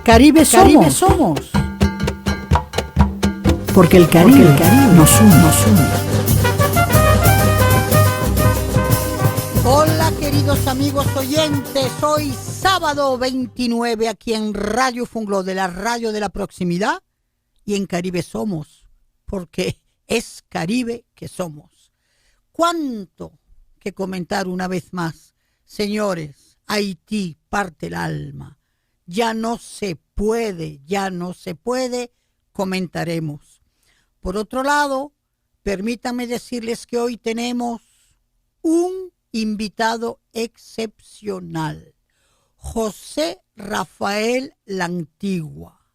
Caribe somos. Porque el Caribe nos une. Hola queridos amigos oyentes, hoy sábado 29 aquí en Radio Funglo, de la radio de la proximidad, y en Caribe somos, porque es Caribe que somos. ¿Cuánto que comentar una vez más? Señores, Haití parte el alma. Ya no se puede, comentaremos. Por otro lado, permítanme decirles que hoy tenemos un invitado excepcional, José Rafael Lantigua,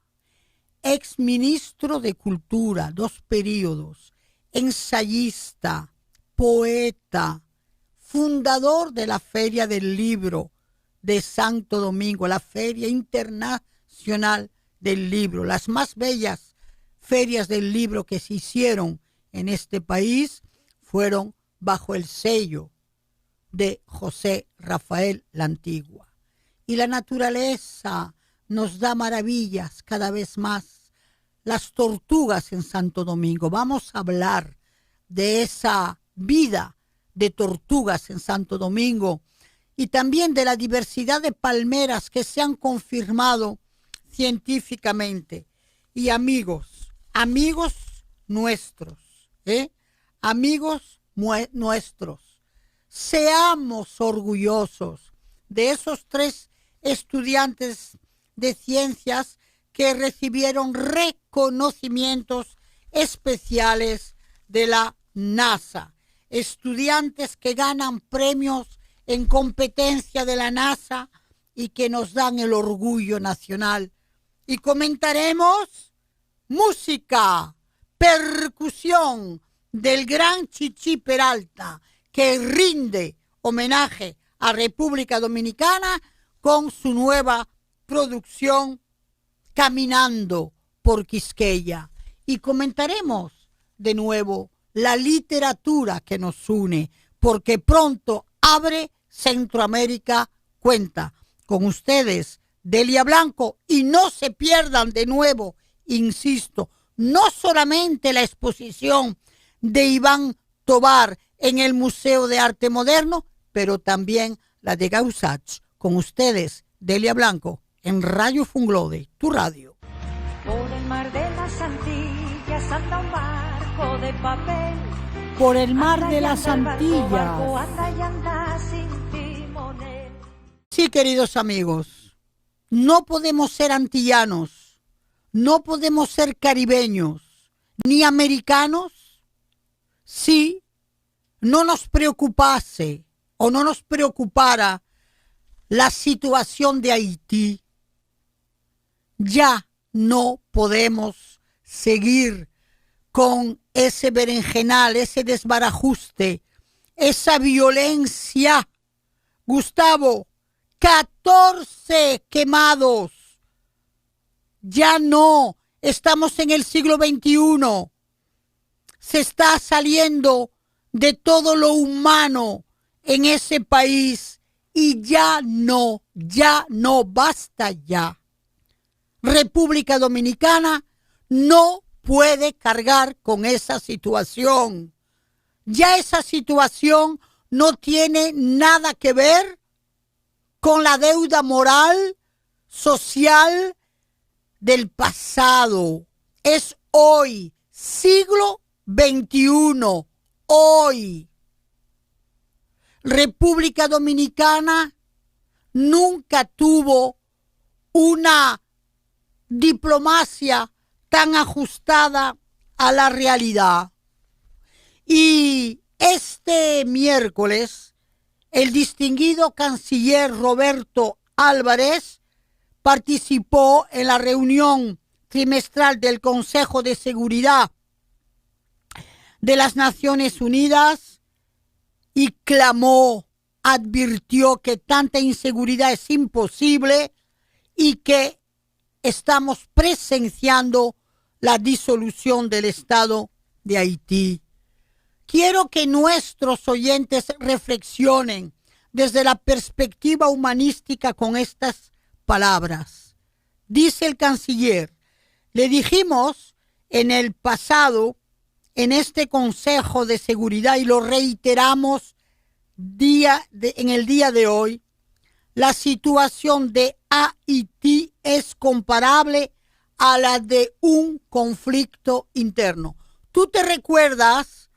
exministro de Cultura, 2 periodos, ensayista, poeta, fundador de la Feria del Libro de Santo Domingo, la Feria Internacional del Libro, las más bellas ferias del libro que se hicieron en este país fueron bajo el sello de José Rafael Lantigua. Y la naturaleza nos da maravillas cada vez más. Las tortugas en Santo Domingo. Vamos a hablar de esa vida de tortugas en Santo Domingo y también de la diversidad de palmeras que se han confirmado científicamente. Y amigos nuestros, amigos nuestros, seamos orgullosos de esos 3 estudiantes de ciencias que recibieron reconocimientos especiales de la NASA. Estudiantes que ganan premios en competencia de la NASA y que nos dan el orgullo nacional. Y comentaremos música, percusión del gran Chichi Peralta, que rinde homenaje a República Dominicana con su nueva producción Caminando por Quisqueya. Y comentaremos de nuevo la literatura que nos une, porque pronto abre Centroamérica Cuenta. Con ustedes, Delia Blanco, y no se pierdan de nuevo, insisto, no solamente la exposición de Iván Tovar en el Museo de Arte Moderno, pero también la de Gausach. Con ustedes, Delia Blanco, en Radio Funglode, tu radio. Por el mar de las Antillas anda un barco de papel. Por el mar de las Antillas. Sí, queridos amigos, no podemos ser antillanos, no podemos ser caribeños, ni americanos, si no nos preocupase o no nos preocupara la situación de Haití. Ya no podemos seguir con ese berenjenal, ese desbarajuste, esa violencia. Gustavo, 14 quemados. Ya no, estamos en el siglo XXI. Se está saliendo de todo lo humano en ese país y ya no, basta ya. República Dominicana no puede cargar con esa situación. Ya esa situación no tiene nada que ver con la deuda moral, social del pasado. Es hoy, siglo XXI, hoy. República Dominicana nunca tuvo una diplomacia tan ajustada a la realidad. Y este miércoles, el distinguido canciller Roberto Álvarez participó en la reunión trimestral del Consejo de Seguridad de las Naciones Unidas y clamó, advirtió que tanta inseguridad es imposible y que estamos presenciando la disolución del Estado de Haití. Quiero que nuestros oyentes reflexionen desde la perspectiva humanística con estas palabras. dice el canciller. Le dijimos en el pasado, en este Consejo de Seguridad, y lo reiteramos en el día de hoy, la situación de Haití es comparable a la de un conflicto interno. ¿Tú te recuerdas,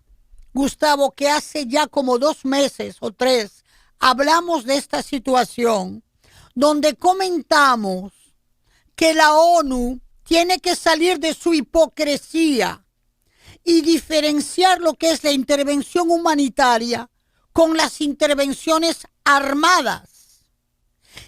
Gustavo, que hace ya como 2 meses o 3 hablamos de esta situación donde comentamos que la ONU tiene que salir de su hipocresía y diferenciar lo que es la intervención humanitaria con las intervenciones armadas,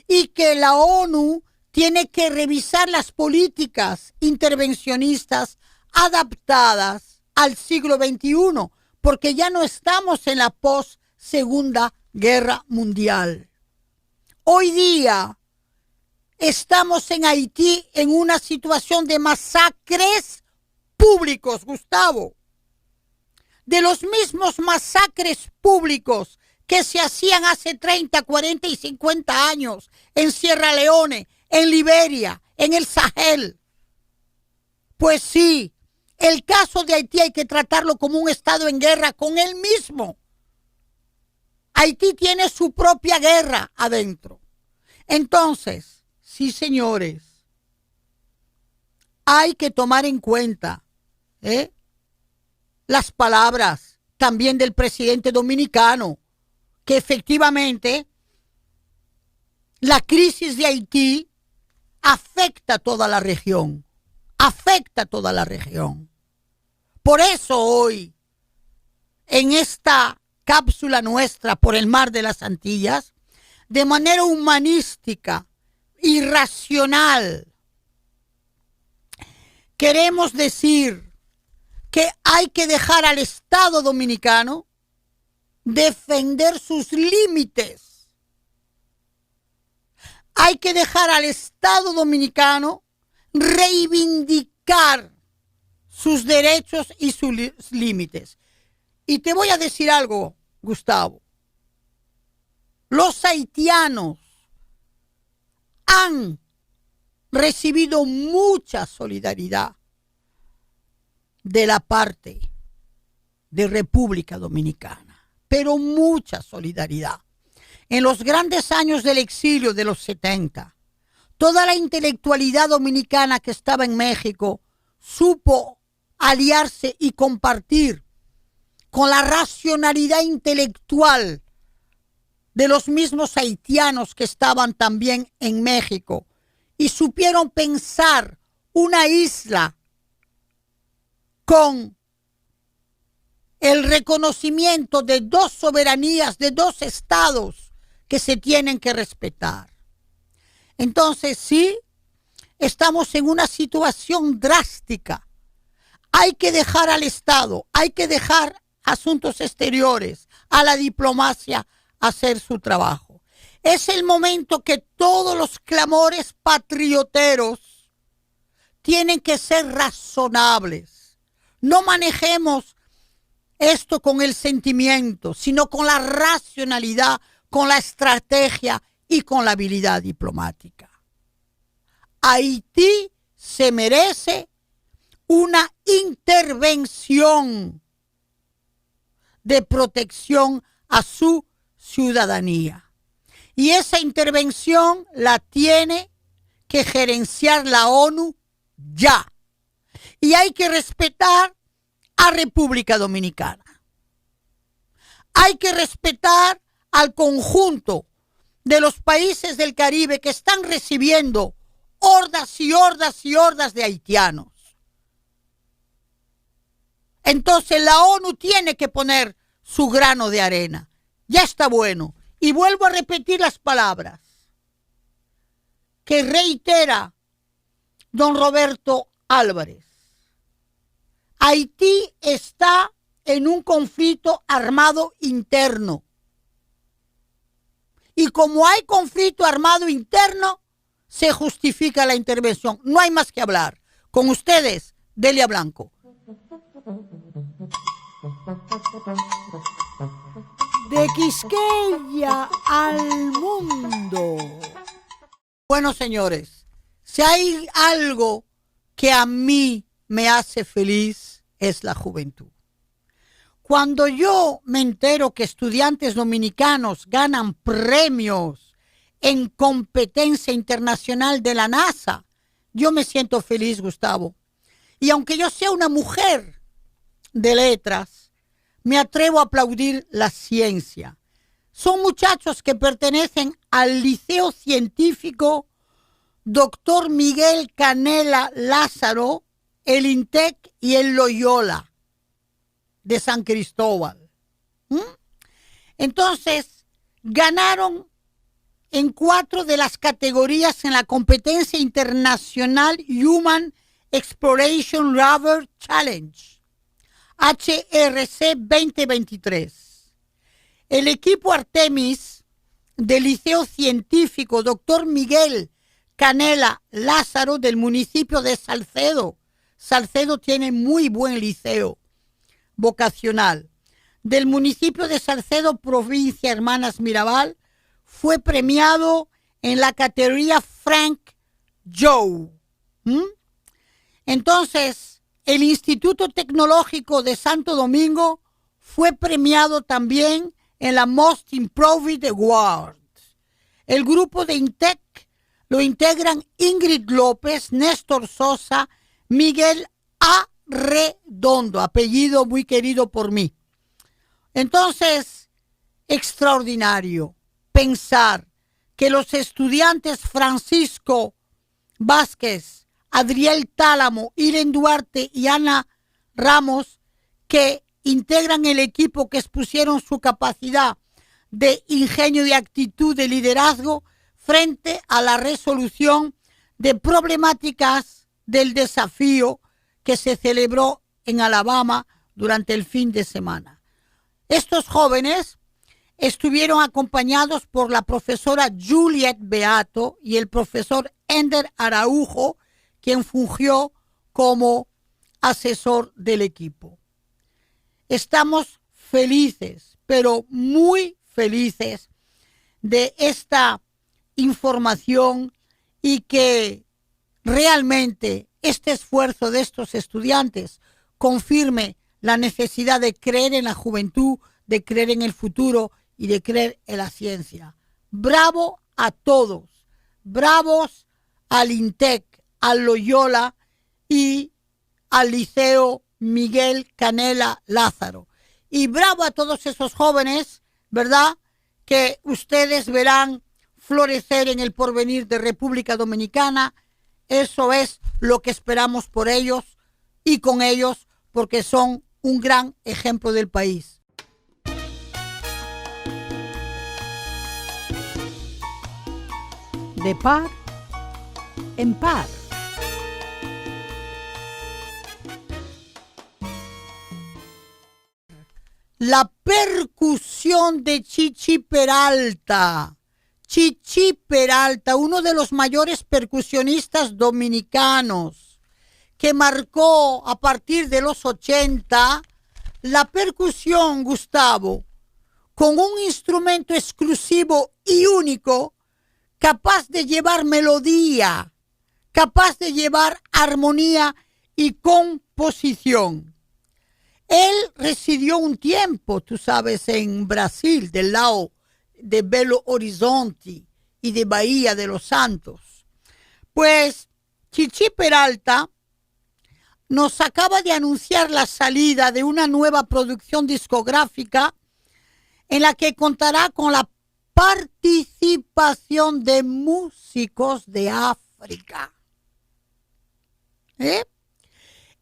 y que la ONU tiene que revisar las políticas intervencionistas adaptadas al siglo XXI, porque ya no estamos en la post-Segunda Guerra Mundial. Hoy día estamos en Haití en una situación de masacres públicos, Gustavo. De los mismos masacres públicos que se hacían hace 30, 40 y 50 años en Sierra Leone, en Liberia, en el Sahel. Pues sí, el caso de Haití hay que tratarlo como un estado en guerra con él mismo. Haití tiene su propia guerra adentro. Entonces, sí, señores, hay que tomar en cuenta las palabras también del presidente dominicano, que efectivamente la crisis de Haití afecta a toda la región, Por eso hoy, en esta cápsula nuestra por el mar de las Antillas, de manera humanística y racional, queremos decir que hay que dejar al Estado dominicano defender sus límites. Hay que dejar al Estado dominicano reivindicar sus derechos y sus límites. Y te voy a decir algo, Gustavo. Los haitianos han recibido mucha solidaridad de la parte de República Dominicana, pero mucha solidaridad. En los grandes años del exilio de los 70, toda la intelectualidad dominicana que estaba en México supo aliarse y compartir con la racionalidad intelectual de los mismos haitianos que estaban también en México, y supieron pensar una isla con el reconocimiento de 2 soberanías, de 2 estados que se tienen que respetar. Entonces, sí, estamos en una situación drástica. Hay que dejar al Estado, hay que dejar asuntos exteriores, a la diplomacia hacer su trabajo. Es el momento que todos los clamores patrioteros tienen que ser razonables. No manejemos esto con el sentimiento, sino con la racionalidad, con la estrategia y con la habilidad diplomática. Haití se merece una intervención de protección a su ciudadanía. Y esa intervención la tiene que gerenciar la ONU ya. Y hay que respetar a República Dominicana. Hay que respetar al conjunto de los países del Caribe que están recibiendo hordas y hordas y hordas de haitianos. Entonces la ONU tiene que poner su grano de arena. Ya está bueno. Y vuelvo a repetir las palabras que reitera don Roberto Álvarez. Haití está en un conflicto armado interno. Y como hay conflicto armado interno, se justifica la intervención. No hay más que hablar. Con ustedes, Delia Blanco. De Quisqueya al mundo. Bueno, señores, Si hay algo que a mí me hace feliz, es la juventud. Cuando yo me entero que estudiantes dominicanos ganan premios en competencia internacional de la NASA, yo me siento feliz, Gustavo. Y aunque yo sea una mujer de letras, me atrevo a aplaudir la ciencia. Son muchachos que pertenecen al Liceo Científico Dr. Miguel Canela Lázaro, el INTEC y el Loyola de San Cristóbal. Entonces, ganaron en 4 de las categorías en la competencia internacional Human Exploration Rover Challenge, HRC 2023. El equipo Artemis del Liceo Científico Dr. Miguel Canela Lázaro del municipio de Salcedo. Salcedo tiene muy buen liceo vocacional. Del municipio de Salcedo, provincia Hermanas Mirabal, fue premiado en la categoría Frank Joe. Entonces, el Instituto Tecnológico de Santo Domingo fue premiado también en la Most Improved Award. El grupo de INTEC lo integran Ingrid López, Néstor Sosa, Miguel Arredondo, apellido muy querido por mí. Entonces, extraordinario pensar que los estudiantes Francisco Vázquez, Adriel Tálamo, Irene Duarte y Ana Ramos, que integran el equipo, que expusieron su capacidad de ingenio y actitud de liderazgo frente a la resolución de problemáticas del desafío que se celebró en Alabama durante el fin de semana. Estos jóvenes estuvieron acompañados por la profesora Juliet Beato y el profesor Ender Araujo, quien fungió como asesor del equipo. Estamos felices, pero muy felices de esta información y que realmente este esfuerzo de estos estudiantes confirme la necesidad de creer en la juventud, de creer en el futuro y de creer en la ciencia. Bravo a todos, bravos al INTEC, al Loyola y al Liceo Miguel Canela Lázaro. Y bravo a todos esos jóvenes, ¿verdad?, que ustedes verán florecer en el porvenir de República Dominicana. Eso es lo que esperamos por ellos y con ellos, porque son un gran ejemplo del país. De par en par. La percusión de Chichi Peralta. Chichi Peralta, uno de los mayores percusionistas dominicanos, que marcó a partir de los 80 la percusión, Gustavo, con un instrumento exclusivo y único, capaz de llevar melodía, capaz de llevar armonía y composición. Él residió un tiempo, tú sabes, en Brasil, del lado de Belo Horizonte y de Bahía de los Santos. Pues Chichi Peralta nos acaba de anunciar la salida de una nueva producción discográfica en la que contará con la participación de músicos de África.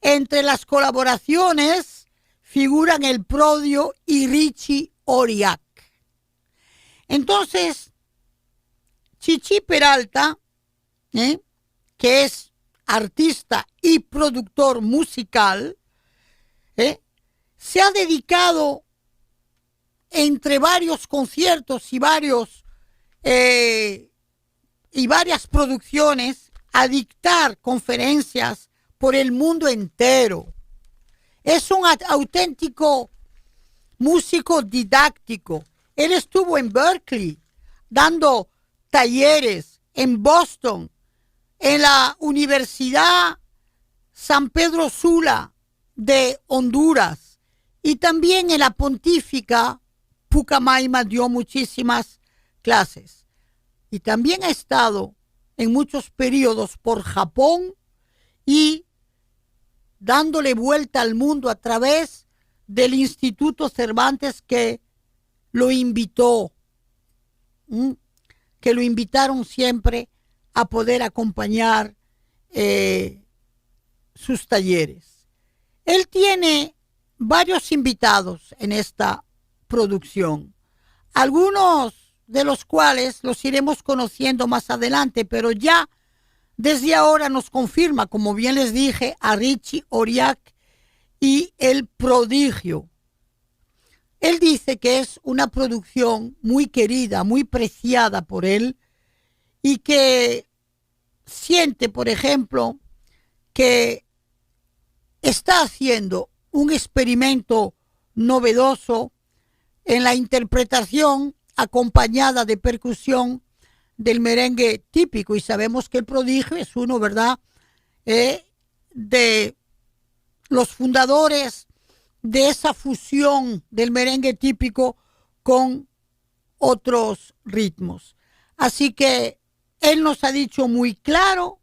Entre las colaboraciones figuran El Prodio y Richie Oriac. Entonces, Chichi Peralta, que es artista y productor musical, se ha dedicado entre varios conciertos y varias producciones a dictar conferencias por el mundo entero. Es un auténtico músico didáctico. Él estuvo en Berkeley dando talleres, en Boston, en la Universidad San Pedro Sula de Honduras y también en la Pontífica Pucamaima dio muchísimas clases. Y también ha estado en muchos periodos por Japón y dándole vuelta al mundo a través del Instituto Cervantes que lo invitó, que lo invitaron siempre a poder acompañar sus talleres. Él tiene varios invitados en esta producción, algunos de los cuales los iremos conociendo más adelante, pero ya desde ahora nos confirma, como bien les dije, a Richie Oriac y El Prodigio. Él dice que es una producción muy querida, muy preciada por él y que siente, por ejemplo, que está haciendo un experimento novedoso en la interpretación acompañada de percusión del merengue típico, y sabemos que El Prodigio es uno, ¿verdad?, de los fundadores de esa fusión del merengue típico con otros ritmos. Así que él nos ha dicho muy claro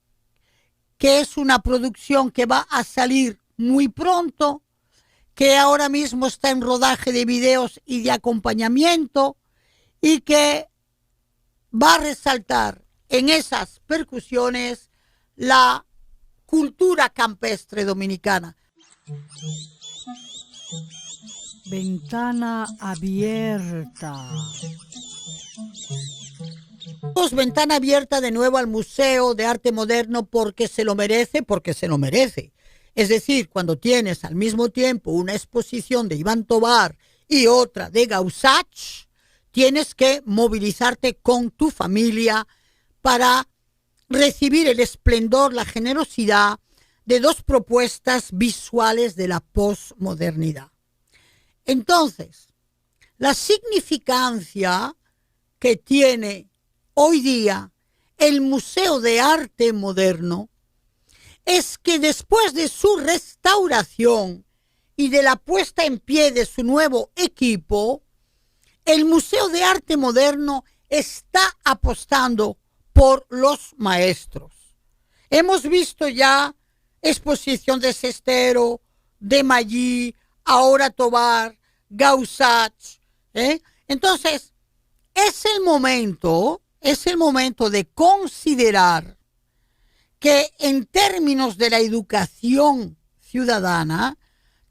que es una producción que va a salir muy pronto, que ahora mismo está en rodaje de videos y de acompañamiento y que va a resaltar en esas percusiones la cultura campestre dominicana. Ventana abierta. Ventana abierta de nuevo al Museo de Arte Moderno porque se lo merece, Es decir, cuando tienes al mismo tiempo una exposición de Iván Tovar y otra de Gausach, tienes que movilizarte con tu familia para recibir el esplendor, la generosidad de dos propuestas visuales de la posmodernidad. Entonces, la significancia que tiene hoy día el Museo de Arte Moderno es que después de su restauración y de la puesta en pie de su nuevo equipo, el Museo de Arte Moderno está apostando por los maestros. Hemos visto ya exposición de Sestero, de Maggi, ahora Tovar, Gausach. Entonces, es el momento de considerar que en términos de la educación ciudadana,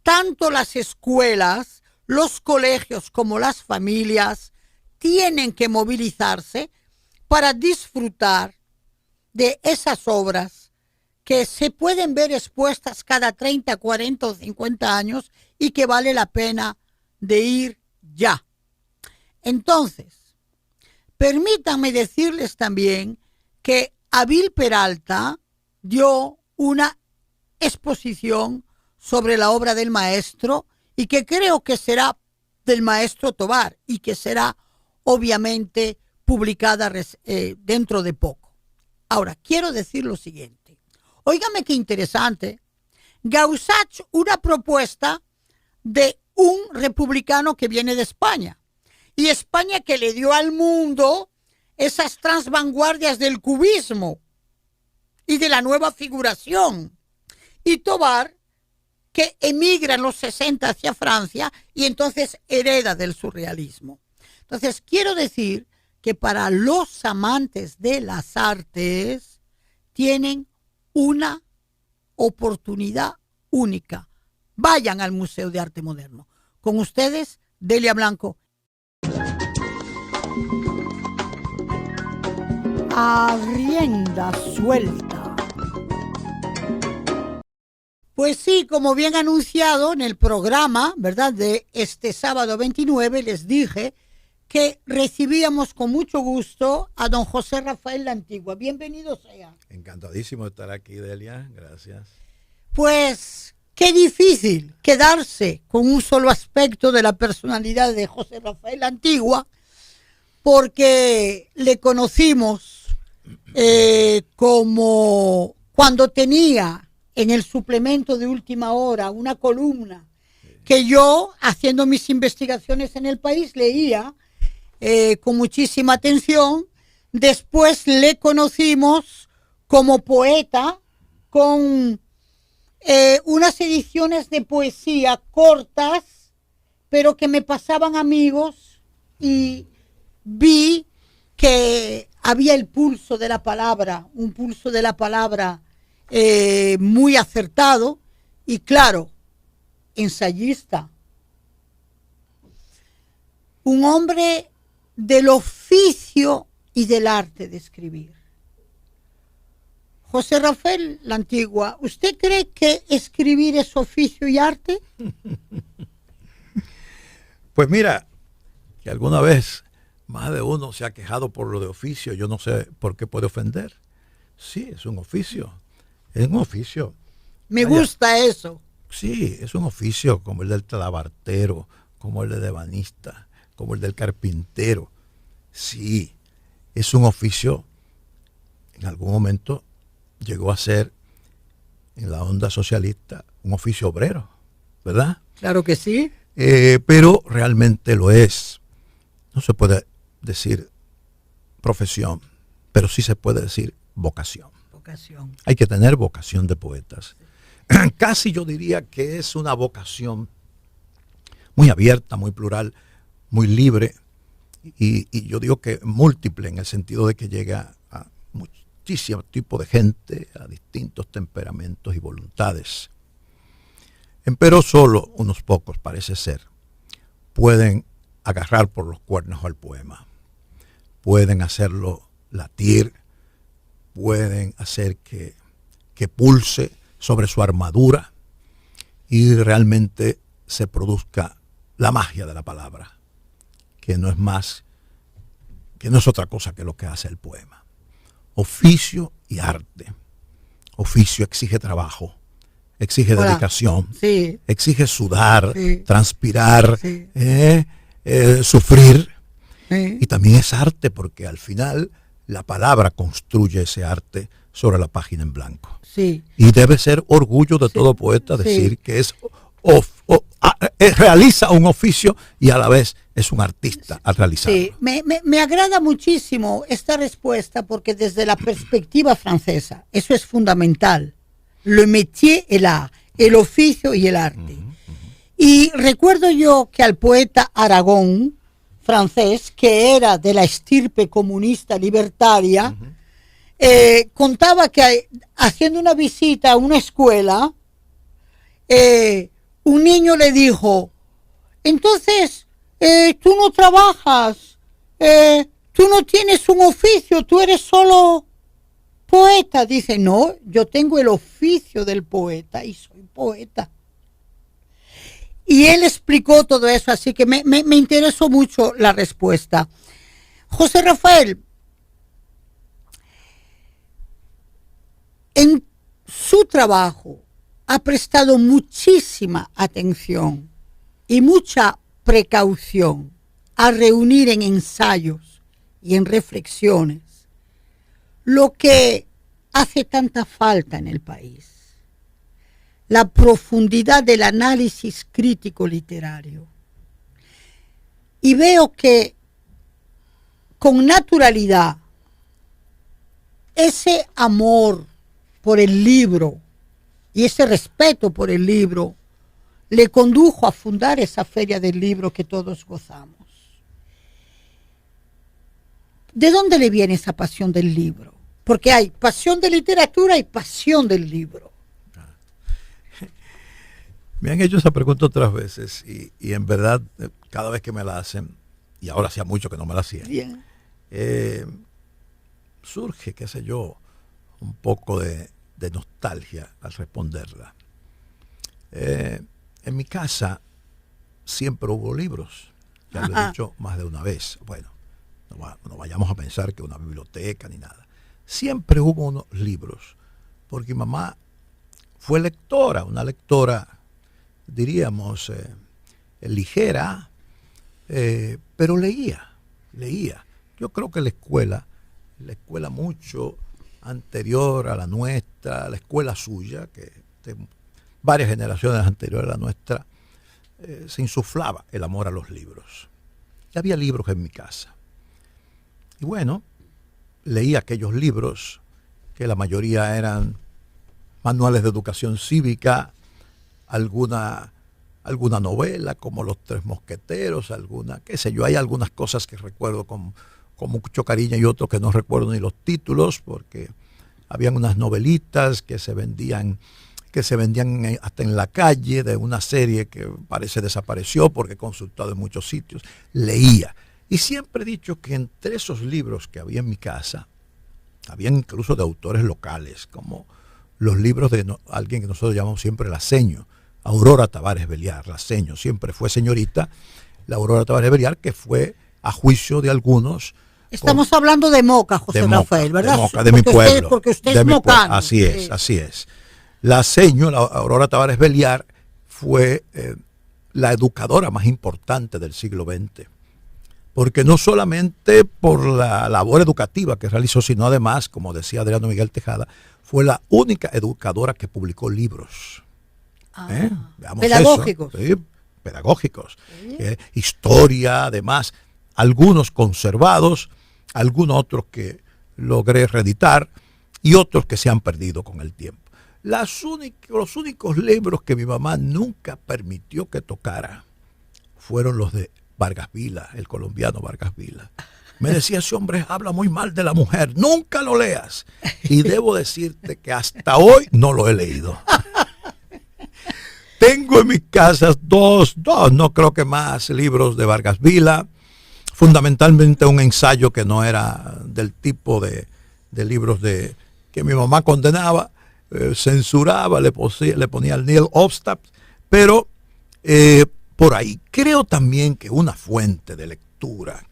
tanto las escuelas, los colegios como las familias tienen que movilizarse para disfrutar de esas obras que se pueden ver expuestas cada 30, 40 o 50 años y que vale la pena de ir ya. Entonces, permítanme decirles también que Abil Peralta dio una exposición sobre la obra del maestro y que creo que será del maestro Tovar y que será obviamente publicada dentro de poco. Ahora, quiero decir lo siguiente. Óigame qué interesante. Gausach, una propuesta de un republicano que viene de España. Y España que le dio al mundo esas transvanguardias del cubismo y de la nueva figuración. Y Tovar, que emigra en los 60 hacia Francia y entonces hereda del surrealismo. Entonces, quiero decir que para los amantes de las artes tienen una oportunidad única. Vayan al Museo de Arte Moderno. Con ustedes, Delia Blanco. A rienda suelta. Pues sí, como bien anunciado en el programa, ¿verdad?, de este sábado 29, les dije que recibíamos con mucho gusto a don José Rafael La Antigua. Bienvenido sea. Encantadísimo de estar aquí, Delia. Gracias. Pues qué difícil quedarse con un solo aspecto de la personalidad de José Rafael La Antigua, porque le conocimos como cuando tenía en el suplemento de Última Hora una columna que yo, haciendo mis investigaciones en el país, leía con muchísima atención. Después le conocimos como poeta con unas ediciones de poesía cortas, pero que me pasaban amigos, y vi que había el pulso de la palabra, un pulso de la palabra muy acertado, y claro, ensayista, un hombre del oficio y del arte de escribir. José Rafael La Antigua, ¿usted cree que escribir es oficio y arte? Pues mira, que alguna vez más de uno se ha quejado por lo de oficio. Yo no sé por qué puede ofender. Sí, es un oficio. Es un oficio. Me gusta eso. Sí, es un oficio como el del talabartero, como el del ebanista, como el del carpintero. Sí, es un oficio. En algún momento llegó a ser, en la onda socialista, un oficio obrero, ¿verdad? Claro que sí. Pero realmente lo es. No se puede decir profesión, pero sí se puede decir vocación. Vocación. Hay que tener vocación de poetas. Casi yo diría que es una vocación muy abierta, muy plural, muy libre, y yo digo que múltiple, en el sentido de que llega a muchísimos tipos de gente, a distintos temperamentos y voluntades. Empero solo unos pocos, parece ser, pueden agarrar por los cuernos al poema, pueden hacerlo latir, pueden hacer que pulse sobre su armadura y realmente se produzca la magia de la palabra, que no es más, que no es otra cosa que lo que hace el poema. Oficio y arte. Oficio exige trabajo, exige dedicación, sí, exige sudar, sí, transpirar, sí, sufrir. sí. Y también es arte, porque al final la palabra construye ese arte sobre la página en blanco. Sí. Y debe ser orgullo de todo poeta decir que realiza un oficio y a la vez es un artista al realizarlo. Sí, me agrada muchísimo esta respuesta, porque desde la perspectiva francesa, eso es fundamental. Le métier et l'art, el oficio y el arte. Y recuerdo yo que al poeta Aragón, francés, que era de la estirpe comunista libertaria, contaba que haciendo una visita a una escuela, un niño le dijo: entonces, tú no trabajas, tú no tienes un oficio, tú eres solo poeta. Dice: no, yo tengo el oficio del poeta y soy poeta. Y él explicó todo eso, así que me interesó mucho la respuesta. José Rafael, en su trabajo ha prestado muchísima atención y mucha precaución a reunir en ensayos y en reflexiones lo que hace tanta falta en el país: la profundidad del análisis crítico literario. Y veo que con naturalidad ese amor por el libro y ese respeto por el libro le condujo a fundar esa feria del libro que todos gozamos. ¿De dónde le viene esa pasión del libro? Porque hay pasión de literatura y pasión del libro. Me han hecho esa pregunta otras veces y en verdad cada vez que me la hacen, y ahora hacía mucho que no me la hacían, surge, qué sé yo, un poco de nostalgia al responderla. En mi casa siempre hubo libros, ya lo he dicho más de una vez. Bueno, no vayamos a pensar que una biblioteca ni nada. Siempre hubo unos libros, porque mi mamá fue lectora, una lectora, diríamos, ligera, pero leía. Yo creo que la escuela la escuela mucho anterior a la nuestra, la escuela suya, que de varias generaciones anteriores a la nuestra, se insuflaba el amor a los libros. Y había libros en mi casa. Y bueno, leí aquellos libros, que la mayoría eran manuales de educación cívica, alguna novela como Los Tres Mosqueteros, qué sé yo, hay algunas cosas que recuerdo con mucho cariño y otros que no recuerdo ni los títulos, porque habían unas novelitas que se vendían hasta en la calle, de una serie que parece desapareció porque he consultado en muchos sitios. Leía. Y siempre he dicho que entre esos libros que había en mi casa, había incluso de autores locales, como los libros de alguien que nosotros llamamos siempre la seño, Aurora Tavares Belliar, la seño, siempre fue señorita, la Aurora Tavares Belliar, que fue, a juicio de algunos... Estamos hablando de Moca, José Rafael, ¿verdad? De Moca, de mi pueblo. Porque usted es mocano. Así es, así es. La seño, la Aurora Tavares Belliar, fue la educadora más importante del siglo XX. Porque no solamente por la labor educativa que realizó, sino además, como decía Adriano Miguel Tejada, fue la única educadora que publicó libros. Pedagógicos. Eso, ¿sí? Pedagógicos. Historia, además, algunos conservados, algunos otros que logré reeditar y otros que se han perdido con el tiempo. Los únicos libros que mi mamá nunca permitió que tocara fueron los de Vargas Vila, el colombiano Vargas Vila. Me decía, ese hombre habla muy mal de la mujer, nunca lo leas. Y debo decirte que hasta hoy no lo he leído. Tengo en mis casas dos, no creo que más, libros de Vargas Vila, fundamentalmente un ensayo que no era del tipo de libros que mi mamá condenaba, censuraba, le ponía el Neil Ostap, pero por ahí creo también que una fuente de lectura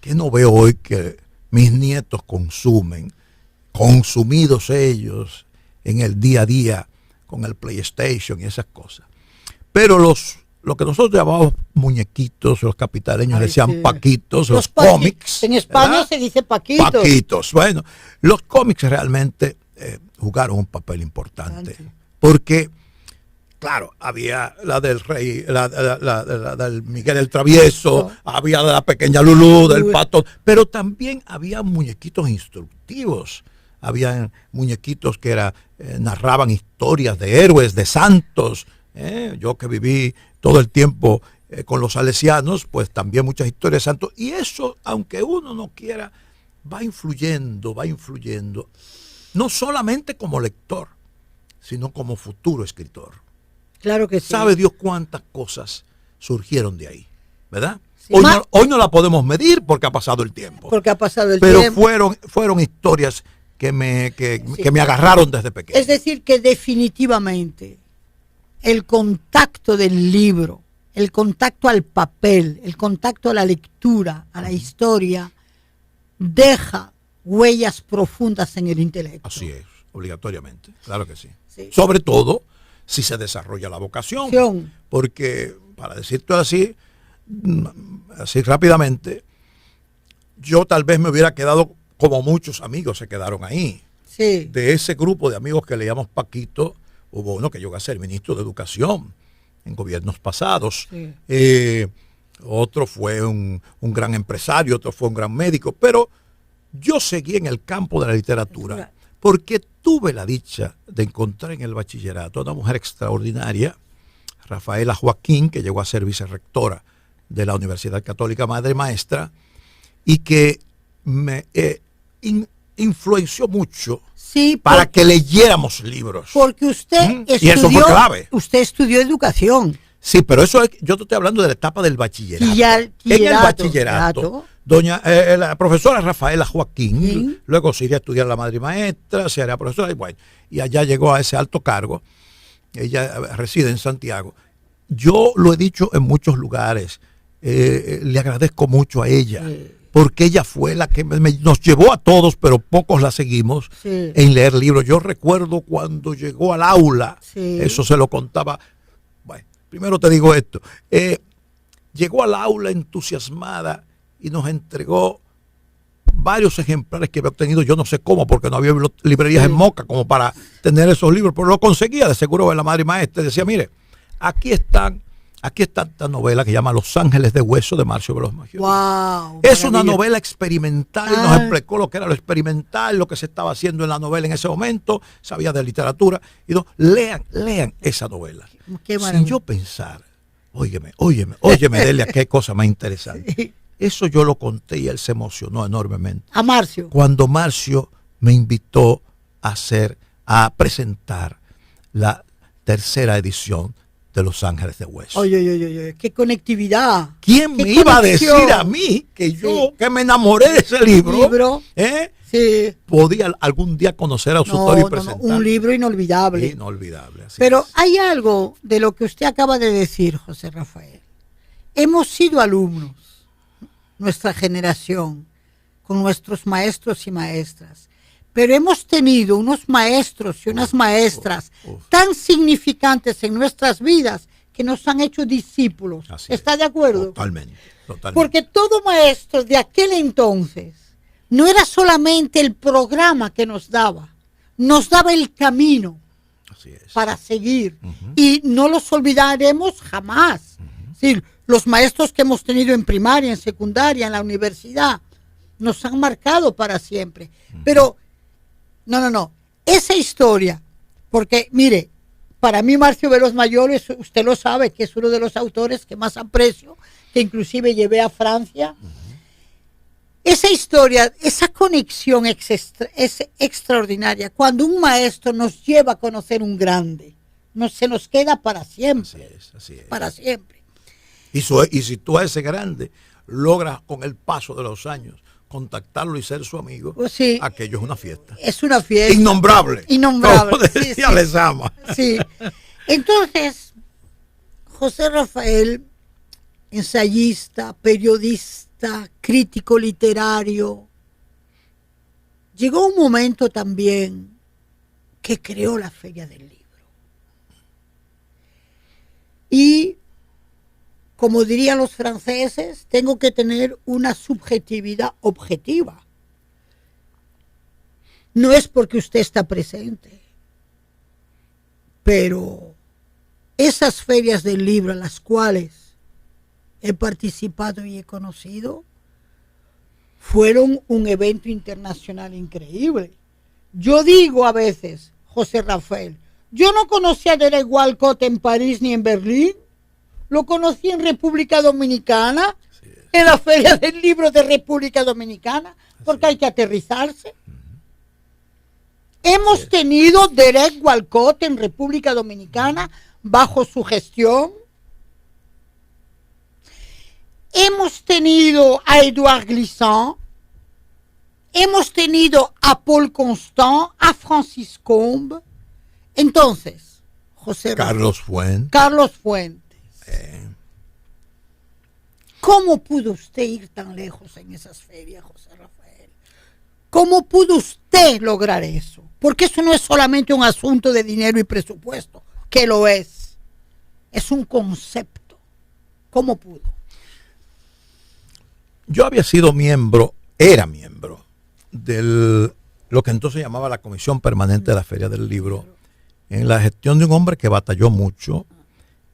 que no veo hoy que mis nietos consumen, consumidos ellos en el día a día con el PlayStation y esas cosas. Pero lo que nosotros llamamos muñequitos, los capitaleños decían sí, paquitos, los cómics. En España, ¿verdad?, se dice paquitos. Paquitos. Bueno, los cómics realmente jugaron un papel importante. Porque, claro, había la del rey, la del Miguel el Travieso, había la pequeña Lulú, del Pato, pero también había muñequitos instructivos. Habían muñequitos que narraban historias de héroes, de santos. Yo que viví todo el tiempo con los salesianos, pues también muchas historias de santos. Y eso, aunque uno no quiera, va influyendo, no solamente como lector, sino como futuro escritor. Claro que sí. ¿Sabe Dios cuántas cosas surgieron de ahí? ¿Verdad? Sí. Hoy no la podemos medir porque ha pasado el tiempo. Pero fueron historias que me agarraron desde pequeño. Es decir, que definitivamente el contacto del libro, el contacto al papel, el contacto a la lectura, a la historia, deja huellas profundas en el intelecto. Así es, obligatoriamente, claro que sí. Sobre todo si se desarrolla la vocación. Porque, para decirte así rápidamente, yo tal vez me hubiera quedado como muchos amigos se quedaron ahí. Sí. De ese grupo de amigos que le llamamos Paquito, hubo uno que llegó a ser ministro de Educación en gobiernos pasados. Sí. Otro fue un gran empresario, otro fue un gran médico. Pero yo seguí en el campo de la literatura porque tuve la dicha de encontrar en el bachillerato a una mujer extraordinaria, Rafaela Joaquín, que llegó a ser vicerrectora de la Universidad Católica Madre Maestra, y que me influenció mucho para que leyéramos libros. Porque usted y eso fue clave. Usted estudió educación. Sí, pero eso yo te estoy hablando de la etapa del bachillerato. En el bachillerato, la profesora Rafaela Joaquín, luego se iría a estudiar la Madre Maestra, se haría profesora, y allá llegó a ese alto cargo. Ella reside en Santiago. Yo lo he dicho en muchos lugares, le agradezco mucho a ella. Porque ella fue la que nos llevó a todos, pero pocos la seguimos, en leer libros. Yo recuerdo cuando llegó al aula, eso se lo contaba. Bueno, primero te digo esto. Llegó al aula entusiasmada y nos entregó varios ejemplares que había obtenido, yo no sé cómo, porque no había librerías en Moca como para tener esos libros, pero lo conseguía de seguro de la madre y maestra. Decía, mire, aquí está esta novela que se llama Los Ángeles de Hueso de Marcio Veloz Maggiore. Wow, Es una novela experimental, y nos Ah. explicó lo que era lo experimental, lo que se estaba haciendo en la novela en ese momento, sabía de literatura. Y no, lean esa novela. Qué Sin maravilla. yo pensar, óyeme, Delia, qué cosa más interesante. Eso yo lo conté y él se emocionó enormemente. A Marcio. Cuando Marcio me invitó a presentar la tercera edición de Los Ángeles de Hueso. Oye, qué conectividad. ¿Quién qué me iba a decir conexión. a mí que yo, Sí. que me enamoré de ese libro, Sí. podía algún día conocer a su autor y presentar? un libro inolvidable. Inolvidable. Así Pero es. hay algo de lo que usted acaba de decir, José Rafael. Hemos sido alumnos, nuestra generación, con nuestros maestros y maestras. Pero hemos tenido unos maestros y unas maestras tan significantes en nuestras vidas que nos han hecho discípulos. Así ¿Está es. de acuerdo? Totalmente. Porque todo maestro de aquel entonces no era solamente el programa que nos daba el camino Así es. para seguir. Y no los olvidaremos jamás. Sí, los maestros que hemos tenido en primaria, en secundaria, en la universidad, nos han marcado para siempre. Pero, no. Esa historia, porque mire, para mí Marcio Veloz Maggiore, usted lo sabe, que es uno de los autores que más aprecio, que inclusive llevé a Francia. Esa historia, esa conexión es extraordinaria. Cuando un maestro nos lleva a conocer un grande, se nos queda para siempre. Así es. Para siempre. Y si tú a ese grande logras con el paso de los años contactarlo y ser su amigo, Pues sí. aquello es una fiesta. Es una fiesta. Innombrable. Innombrable. Como decía Lezama. Sí. Entonces, José Rafael, ensayista, periodista, crítico literario, llegó un momento también que creó la Feria del Libro. Y, como dirían los franceses, tengo que tener una subjetividad objetiva. No es porque usted está presente, pero esas ferias del libro a las cuales he participado y he conocido fueron un evento internacional increíble. Yo digo a veces, José Rafael, yo no conocía a Derek Walcott en París ni en Berlín, lo conocí en República Dominicana, en la Feria del Libro de República Dominicana, porque hay que aterrizarse. Hemos tenido Derek Walcott en República Dominicana bajo su gestión. Hemos tenido a Edouard Glissant. Hemos tenido a Paul Constant, a Francis Combe. Entonces, José Carlos Fuentes. Carlos Fuentes. ¿Cómo pudo usted ir tan lejos en esas ferias, José Rafael? ¿Cómo pudo usted lograr eso? Porque eso no es solamente un asunto de dinero y presupuesto, que lo es. Es un concepto. ¿Cómo pudo? Yo era miembro de lo que entonces llamaba la Comisión Permanente de la Feria del Libro, en la gestión de un hombre que batalló mucho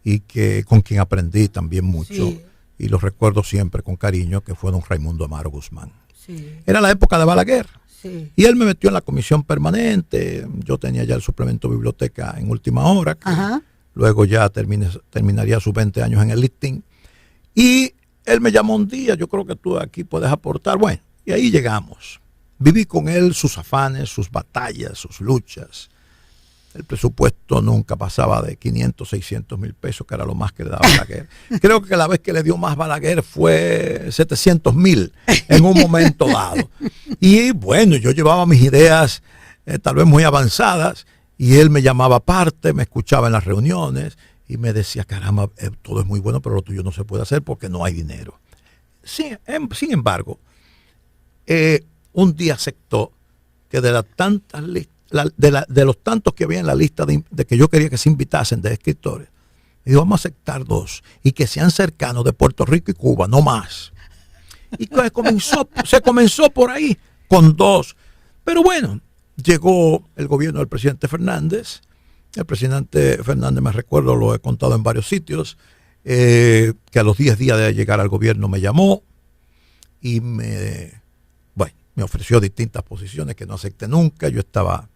y con quien aprendí también mucho, Sí. y lo recuerdo siempre con cariño, que fue don Raimundo Amaro Guzmán. Sí, Era la época de Balaguer. sí. Y él me metió en la comisión permanente. Yo tenía ya el suplemento biblioteca en última hora. Ajá. Luego ya terminaría sus 20 años en el listing. Y él me llamó un día, yo creo que tú aquí puedes aportar. Bueno, y ahí llegamos. Viví con él sus afanes, sus batallas, sus luchas. El presupuesto nunca pasaba de 500, 600 mil pesos, que era lo más que le daba Balaguer. Creo que la vez que le dio más Balaguer fue 700.000 en un momento dado. Y bueno, yo llevaba mis ideas tal vez muy avanzadas, y él me llamaba aparte, me escuchaba en las reuniones y me decía, caramba, todo es muy bueno, pero lo tuyo no se puede hacer porque no hay dinero. Sin embargo, un día aceptó que de las tantas listas, de los tantos que había en la lista de que yo quería que se invitasen de escritores, y vamos a aceptar 2 y que sean cercanos de Puerto Rico y Cuba, no más. Y se comenzó por ahí. con 2. Pero bueno, llegó el gobierno del presidente Fernández. El presidente Fernández, me recuerdo, lo he contado en varios sitios, que a los 10 días de llegar al gobierno me llamó y me ofreció distintas posiciones que no acepté nunca. Yo estaba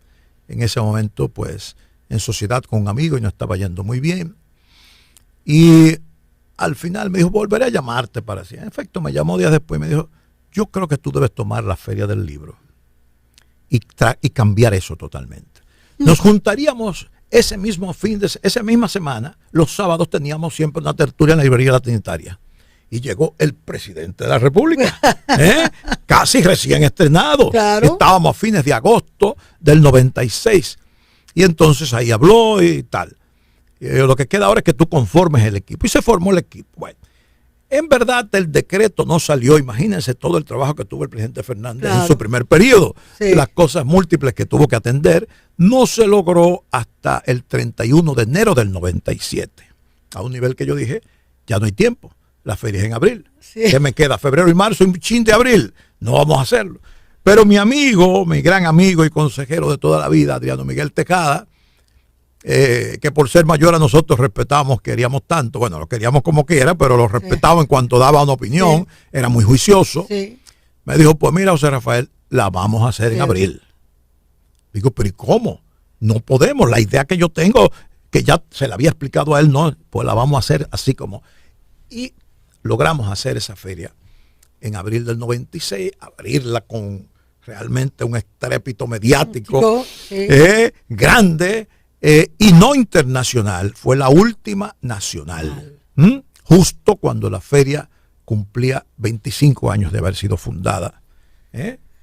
en ese momento pues en sociedad con un amigo y no estaba yendo muy bien. Y al final me dijo, volveré a llamarte para así. En efecto, me llamó días después y me dijo, yo creo que tú debes tomar la Feria del Libro y cambiar eso totalmente. Nos juntaríamos esa misma semana, los sábados teníamos siempre una tertulia en la librería La Trinitaria. Y llegó el presidente de la República, casi recién estrenado. Claro. Estábamos a fines de agosto del 96. Y entonces ahí habló y tal. Lo que queda ahora es que tú conformes el equipo. Y se formó el equipo. Bueno, en verdad el decreto no salió. Imagínense todo el trabajo que tuvo el presidente Fernández en su primer periodo. Sí. Las cosas múltiples que tuvo que atender. No se logró hasta el 31 de enero del 97. A un nivel que yo dije, ya no hay tiempo. La feria es en abril. Sí. ¿Qué me queda? Febrero y marzo y un chin de abril. No vamos a hacerlo. Pero mi amigo, mi gran amigo y consejero de toda la vida, Adriano Miguel Tejada, que por ser mayor a nosotros respetamos, queríamos tanto. Bueno, lo queríamos como quiera, pero lo respetaba en cuanto daba una opinión. Era muy juicioso. Sí. Me dijo, pues mira, José Rafael, la vamos a hacer en abril. Digo, pero ¿y cómo? No podemos. La idea que yo tengo, que ya se la había explicado a él, no, pues la vamos a hacer así como... Y logramos hacer esa feria en abril del 96, abrirla con realmente un estrépito mediático Sí. grande y no internacional. Fue la última nacional. Justo cuando la feria cumplía 25 años de haber sido fundada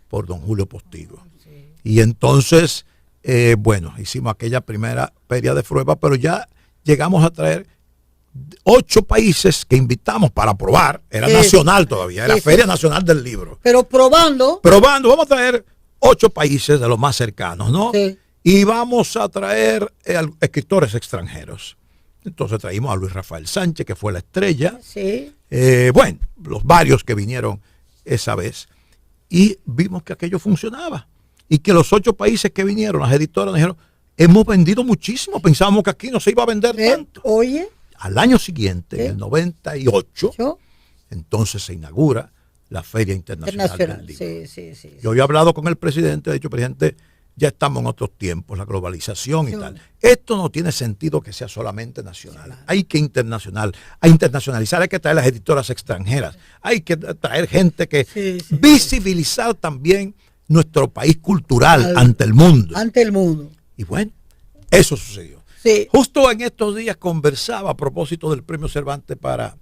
por don Julio Postigo. Y entonces, bueno, hicimos aquella primera feria de prueba, pero ya llegamos a traer 8 países que invitamos para probar. Era nacional todavía, era Feria Nacional del Libro. Pero probando, Vamos a traer 8 países de los más cercanos, ¿no? Sí. Y vamos a traer escritores extranjeros. Entonces traímos a Luis Rafael Sánchez, que fue la estrella. sí, Bueno, los varios que vinieron esa vez. Y vimos que aquello funcionaba. Y que los 8 países que vinieron, las editoras nos dijeron, hemos vendido muchísimo, pensábamos que aquí no se iba a vender tanto. Oye, Al año siguiente, en el 98, yo, entonces se inaugura la Feria Internacional del Libro. sí. Yo había hablado con el presidente, he dicho, presidente, ya estamos en otros tiempos, la globalización y tal. Esto no tiene sentido que sea solamente nacional. Hay que internacionalizar, hay que traer las editoras extranjeras, hay que traer gente que visibilizar también nuestro país cultural ante el mundo. Ante el mundo. Y bueno, eso sucedió. Sí. Justo en estos días conversaba a propósito del premio Cervantes para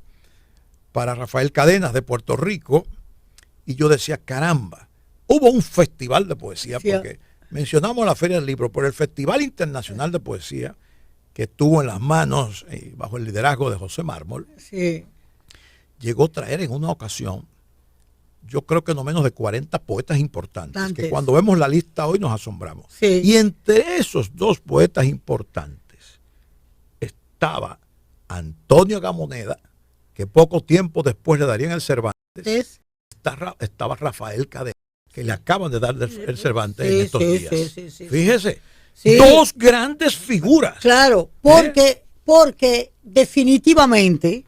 Rafael Cadenas de Puerto Rico, y yo decía, caramba, hubo un festival de poesía, porque mencionamos la Feria del Libro, pero el Festival Internacional de Poesía, que estuvo en las manos, bajo el liderazgo de José Mármol, llegó a traer en una ocasión, yo creo que no menos de 40 poetas importantes, que cuando vemos la lista hoy nos asombramos. Sí. Y entre esos 2 poetas importantes estaba Antonio Gamoneda, que poco tiempo después le darían el Cervantes. Estaba Rafael Cadenas, que le acaban de dar el Cervantes en estos días. Fíjese, 2 grandes figuras. Claro, porque definitivamente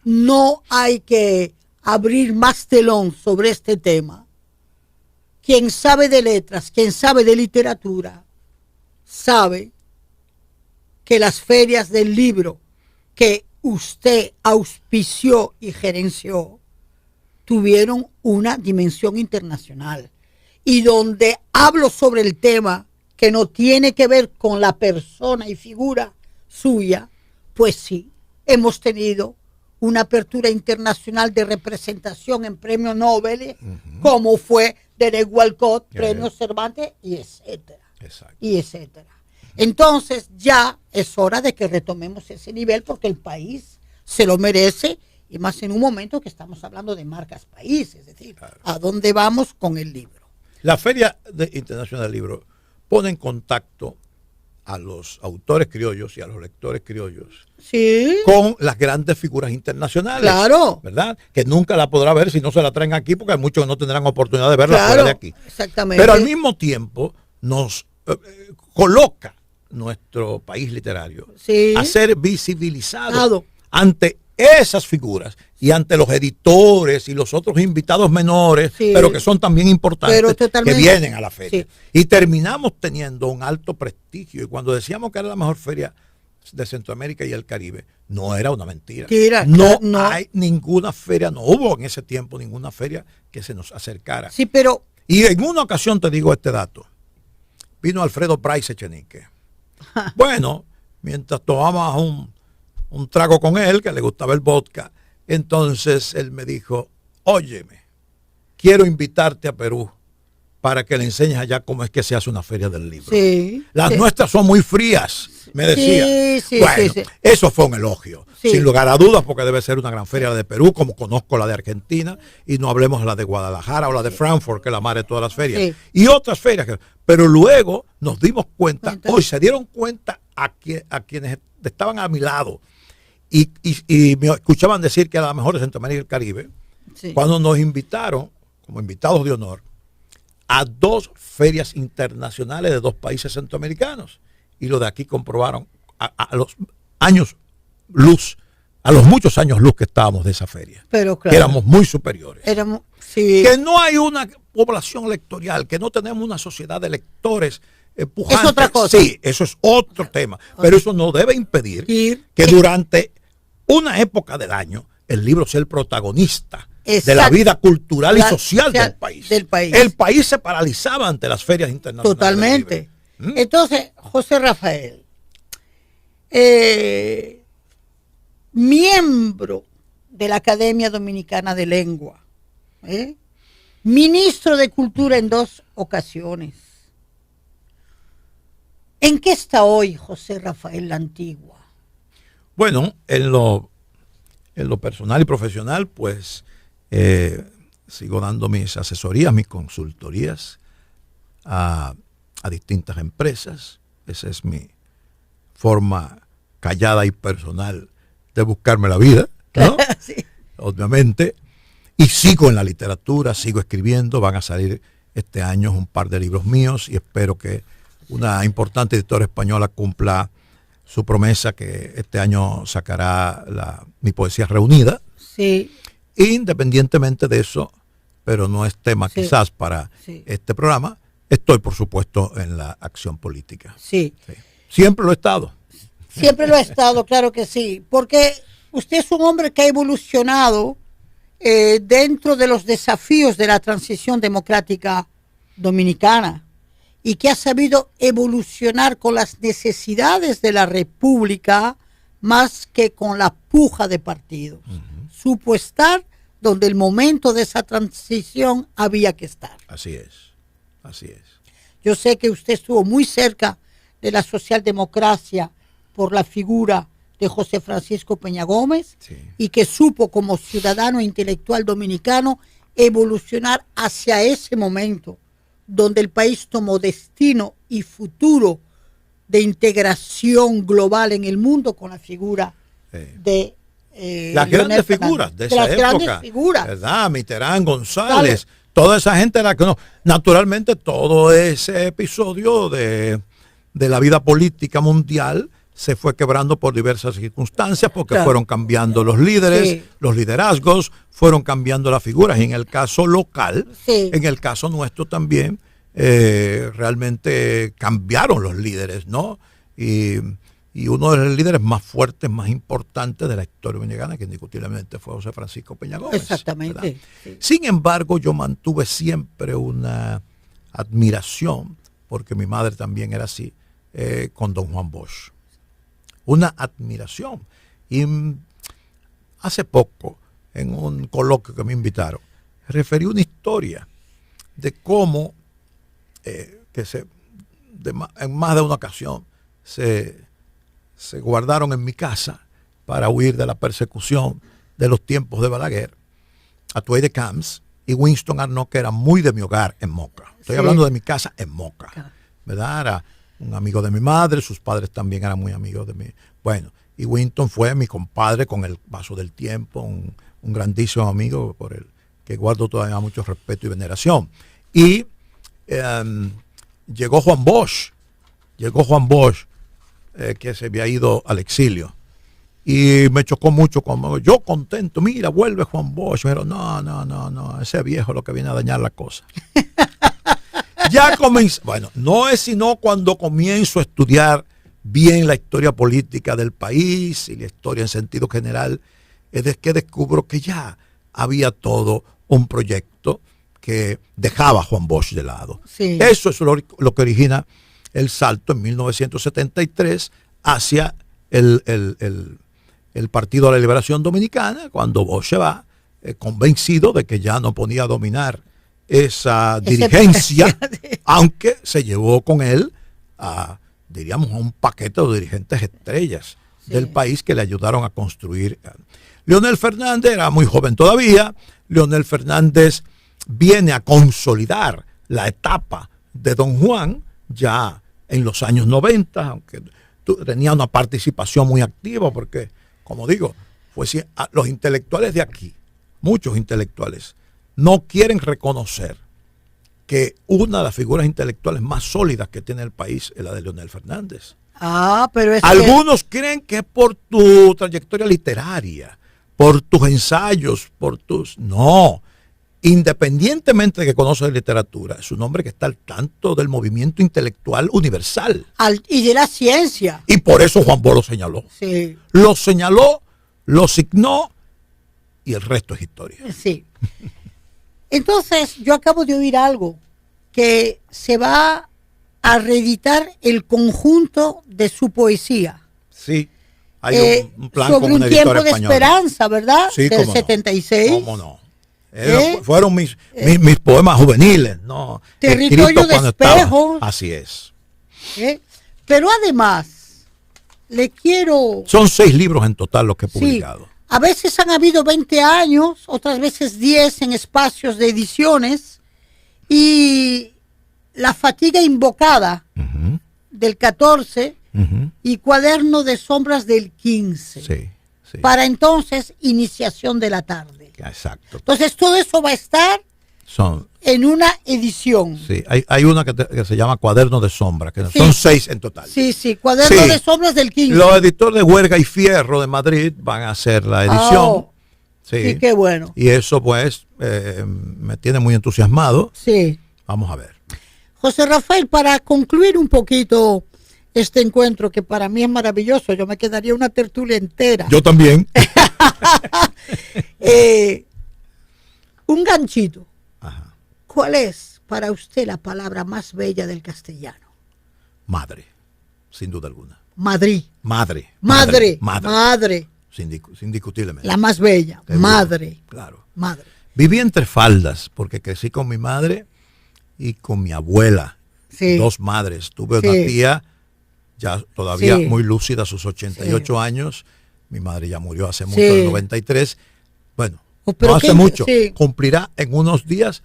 no hay que abrir más telón sobre este tema. Quien sabe de letras, quien sabe de literatura, sabe que las ferias del libro que usted auspició y gerenció tuvieron una dimensión internacional. Y donde hablo sobre el tema que no tiene que ver con la persona y figura suya, pues sí, hemos tenido una apertura internacional de representación en premios Nobel, como fue de Walcott, premios Cervantes, y etcétera. Exacto. Y etcétera. Entonces ya es hora de que retomemos ese nivel, porque el país se lo merece, y más en un momento que estamos hablando de marcas país, es decir, ¿a dónde vamos con el libro? La Feria Internacional del Libro pone en contacto a los autores criollos y a los lectores criollos Sí, con las grandes figuras internacionales. Claro. ¿Verdad? Que nunca la podrá ver si no se la traen aquí, porque hay muchos que no tendrán oportunidad de verla claro, fuera de aquí. exactamente. Pero al mismo tiempo nos coloca nuestro país literario Sí. a ser visibilizado Claro. ante esas figuras y ante los editores y los otros invitados menores, Sí. pero que son también importantes, Pero que totalmente. vienen a la feria. Sí. Y terminamos teniendo un alto prestigio. Y cuando decíamos que era la mejor feria de Centroamérica y el Caribe, no era una mentira. Mentira, No, no. hay ninguna feria, no hubo en ese tiempo ninguna feria que se nos acercara. Sí, pero Y en una ocasión te digo este dato. Vino Alfredo Bryce Echenique. Bueno, mientras tomábamos un trago con él, que le gustaba el vodka, entonces él me dijo, óyeme, quiero invitarte a Perú para que le enseñes allá cómo es que se hace una feria del libro. sí. Las sí. nuestras son muy frías, me decía. Sí, sí, bueno, sí, sí. eso fue un elogio, Sí. sin lugar a dudas, porque debe ser una gran feria de Perú, como conozco la de Argentina, y no hablemos de la de Guadalajara o la de Frankfurt, que es la madre de todas las ferias, Sí. y otras ferias. Pero luego nos dimos cuenta, Entonces- hoy se dieron cuenta a quienes estaban a mi lado y me escuchaban decir que era la mejor de Centroamérica y el Caribe, Sí. cuando nos invitaron, como invitados de honor, a 2 ferias internacionales de 2 países centroamericanos. Y los de aquí comprobaron a los años luz, a los muchos años luz que estábamos de esa feria. Pero Que claro. éramos muy superiores. Sí. Que no hay una población lectorial, que no tenemos una sociedad de lectores pujantes. Es otra cosa. Sí, eso es otro tema. Pero eso no debe impedir Ir- que durante una época del año el libro sea el protagonista de la Exacto. vida cultural y La- social sea- del país. del país. El país se paralizaba ante las ferias internacionales. Totalmente. del libro. ¿Mm? Entonces, José Rafael, miembro de la Academia Dominicana de Lengua, ministro de Cultura en 2 ocasiones. ¿En qué está hoy José Rafael la Antigua? Bueno, en lo personal y profesional, pues sigo dando mis asesorías, mis consultorías a distintas empresas. Esa es mi forma callada y personal de buscarme la vida, ¿no? Sí. Obviamente. Y sigo en la literatura, sigo escribiendo. Van a salir este año un par de libros míos y espero que una importante editora española cumpla su promesa, que este año sacará mi poesía reunida. Sí, Independientemente de eso, pero no es tema Sí. quizás para Sí. este programa, estoy por supuesto en la acción política. sí. Sí. Siempre lo he estado. Siempre lo ha estado, claro que sí, porque usted es un hombre que ha evolucionado dentro de los desafíos de la transición democrática dominicana y que ha sabido evolucionar con las necesidades de la República más que con la puja de partidos. Supo estar donde el momento de esa transición había que estar. Así es. Así es. Yo sé que usted estuvo muy cerca de la socialdemocracia por la figura de José Francisco Peña Gómez, Sí. y que supo como ciudadano intelectual dominicano evolucionar hacia ese momento donde el país tomó destino y futuro de integración global en el mundo con la figura Sí. de Las Leonel grandes Fernández. figuras de esa las época. grandes figuras. ¿Verdad? Mitterrand, González, toda esa gente era que no. Naturalmente, todo ese episodio de la vida política mundial se fue quebrando por diversas circunstancias, porque Claro. fueron cambiando los líderes, Sí. los liderazgos, fueron cambiando las figuras. Y en el caso local, Sí. en el caso nuestro también, realmente cambiaron los líderes, ¿no? Y uno de los líderes más fuertes, más importantes de la historia dominicana, que indiscutiblemente fue José Francisco Peña Gómez. Exactamente. ¿verdad? Sí. Sin embargo, yo mantuve siempre una admiración, porque mi madre también era así, con don Juan Bosch. Una admiración. Y hace poco, en un coloquio que me invitaron, referí una historia de cómo en más de una ocasión se guardaron en mi casa para huir de la persecución de los tiempos de Balaguer, Atuey de Camps y Winston Arnaud, que era muy de mi hogar en Moca. Estoy Sí. hablando de mi casa en Moca. Claro. ¿Verdad? un amigo de mi madre, sus padres también eran muy amigos de mí. Bueno, y Winton fue mi compadre con el paso del tiempo, un grandísimo amigo por el que guardo todavía mucho respeto y veneración. Y llegó Juan Bosch, que se había ido al exilio. Y me chocó mucho, como yo contento, mira, vuelve Juan Bosch. Me dijo, no, ese viejo lo que viene a dañar la cosa. Ya comencé, bueno, no es sino cuando comienzo a estudiar bien la historia política del país y la historia en sentido general, es que descubro que ya había todo un proyecto que dejaba a Juan Bosch de lado. Sí. Eso es lo que origina el salto en 1973 hacia el Partido de la Liberación Dominicana, cuando Bosch se va, convencido de que ya no podía dominar esa dirigencia, aunque se llevó con él diríamos, a un paquete de dirigentes estrellas del país que le ayudaron a construir. Leonel Fernández era muy joven todavía. Leonel Fernández viene a consolidar la etapa de Don Juan ya en los años 90, aunque tenía una participación muy activa, porque, como digo, pues los intelectuales de aquí, muchos intelectuales, no quieren reconocer que una de las figuras intelectuales más sólidas que tiene el país es la de Leonel Fernández. Pero es Algunos creen que es por tu trayectoria literaria, por tus ensayos, No. Independientemente de que conoce de literatura, es un hombre que está al tanto del movimiento intelectual universal. Y de la ciencia. Y por eso Juan Bosch lo señaló. Sí. Lo señaló, lo signó y el resto es historia. Sí. Entonces, yo acabo de oír algo, que se va a reeditar el conjunto de su poesía. Sí, hay un plan sobre con una un tiempo editora de española. esperanza, ¿verdad? Sí, del cómo 76. No. ¿Cómo no? Fueron mis poemas juveniles, ¿no? Territorio Escritos de cuando estaba. espejos. Así es. Pero además, le quiero... Son 6 libros en total los que he Sí, publicado. a veces han habido 20 años, otras veces 10 en espacios de ediciones, y La fatiga invocada del 14 y Cuaderno de sombras del 15. Sí. Para entonces, Iniciación de la tarde. Exacto. Entonces, todo eso va a estar en una edición. Sí, hay una que se llama Cuaderno de Sombra, que Sí. son 6 en total. Sí, Cuaderno de sombras del 15. Los editores de Huerga y Fierro de Madrid van a hacer la edición. Sí, qué bueno. Y eso pues me tiene muy entusiasmado. Sí. Vamos a ver. José Rafael, para concluir un poquito este encuentro, que para mí es maravilloso, yo me quedaría una tertulia entera. Yo también. Un ganchito. Ajá. ¿Cuál es para usted la palabra más bella del castellano? Madre, sin duda alguna. Madrid. Madre. Indiscutiblemente. La más bella. Seguro. Madre. Claro. Madre. Viví entre faldas porque crecí con mi madre y con mi abuela. Sí. 2 madres. Tuve Sí. una tía ya todavía Sí. muy lúcida a sus 88 Sí. años. Mi madre ya murió hace mucho, Sí. en el 93. Bueno, Pero no hace qué- mucho. sí. Cumplirá en unos días